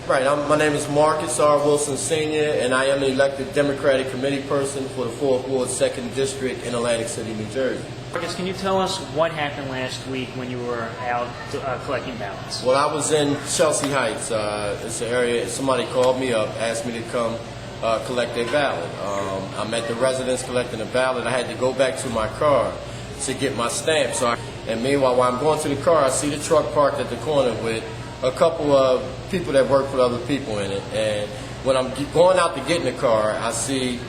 Right, my name is Marcus Wilson Sr., and I am an elected Democratic Committee person for the 4th Ward, 2nd District in Atlantic City, New Jersey. Marcus, can you tell us what happened last week when you were out collecting ballots? Well, I was in Chelsea Heights. It's an area, somebody called me up, asked me to come collect their ballot. I'm at the residence collecting the ballot. I had to go back to my car to get my stamp. And meanwhile, while I'm going to the car, I see the truck parked at the corner with a couple of people that work for other people in it. And when I'm going out to get in the car, I see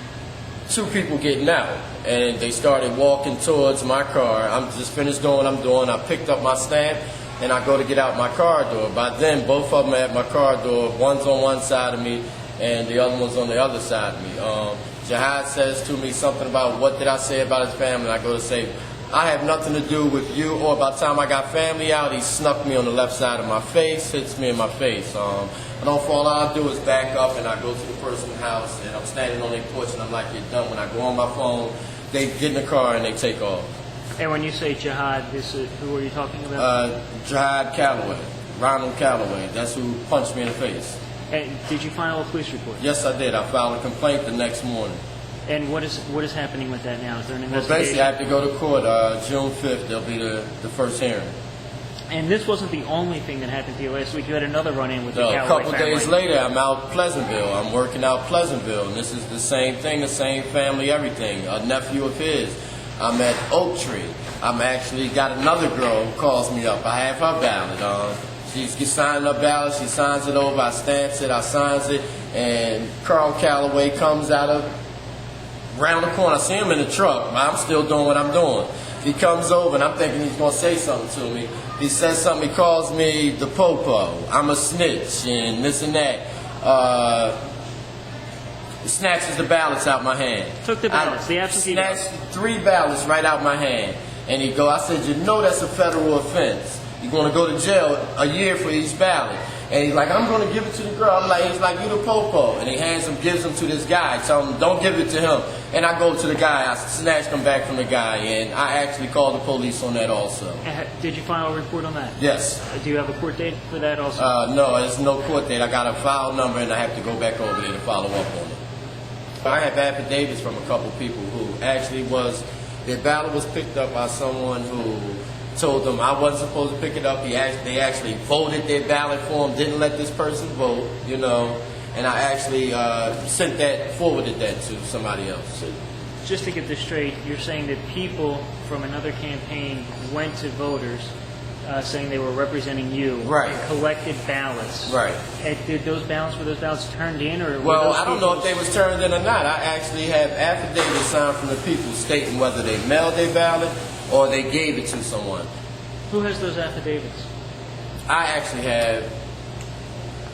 two people getting out. And they started walking towards my car. I'm just finished doing what I'm doing. I picked up my stamp and I go to get out my car door. By then, both of them are at my car door. One's on one side of me and the other one's on the other side of me. Jihad says to me something about what did I say about his family. I go to say, I have nothing to do with you. Or by the time I got family out, he snuck me on the left side of my face, hits me in my face. And all I do is back up and I go to the person's house and I'm standing on their porch and I'm like, you're done. When I go on my phone, they get in the car and they take off. And when you say Jihad, who are you talking about? Jihad Calloway, Ronald Calloway. That's who punched me in the face. And did you file a police report? Yes, I did. I filed a complaint the next morning. And what is happening with that now? Is there an investigation? Well, basically, I have to go to court June 5th. There'll be the first hearing. And this wasn't the only thing that happened to you last week. You had another run-in with the No, Calloway a couple family. days later, I'm out Pleasantville. I'm working out Pleasantville. And this is the same thing, the same family, everything. A nephew of his. I'm at Oak Tree. I'm actually got another girl who calls me up. I have her ballot. She's signing her ballot. She signs it over. I stamps it. I signs it. And Carl Calloway comes out of around the corner. I see him in the truck, but I'm still doing what I'm doing. He comes over, and I'm thinking he's going to say something to me. He says something. He calls me the popo. I'm a snitch, and this and that. He snatches the ballots out my hand. Took the ballots, the absentee ballots. Snatched 3 ballots right out my hand. And he I said, you know that's a federal offense. You're going to go to jail a year for each ballot. And he's like, I'm going to give it to the girl. He's like, you the popo. And he gives them to this guy. Tell him, don't give it to him. And I go to the guy. I snatched them back from the guy. And I actually called the police on that also. Did you file a report on that? Yes. Do you have a court date for that also? No, there's no court date. I got a file number and I have to go back over there to follow up on it. I have affidavits from a couple people who actually their ballot was picked up by someone who told them I wasn't supposed to pick it up. They actually voted their ballot for him, didn't let this person vote, and I actually forwarded that to somebody else. So, just to get this straight, you're saying that people from another campaign went to voters saying they were representing you, right, and collected ballots. Right. And were those ballots turned in, or well, I don't know if they was turned in or not. I actually have affidavits signed from the people stating whether they mailed their ballot or they gave it to someone. Who has those affidavits? I actually have.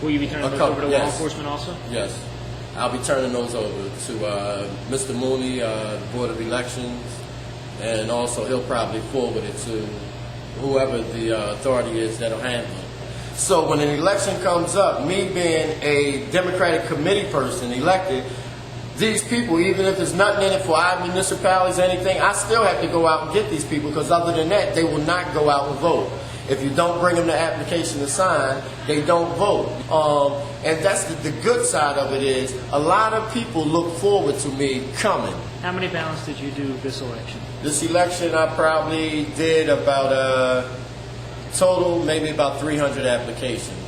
Will you be turning those over to law enforcement also? Yes. I'll be turning those over to Mr. Mooney, Board of Elections, and also he'll probably forward it to whoever the authority is that'll handle it. So when an election comes up, me being a Democratic committee person elected, these people, even if there's nothing in it for our municipalities or anything, I still have to go out and get these people, because other than that, they will not go out and vote. If you don't bring them the application to sign, they don't vote. And that's the good side of it is a lot of people look forward to me coming. How many ballots did you do this election? This election, I probably did about total, maybe about 300 applications.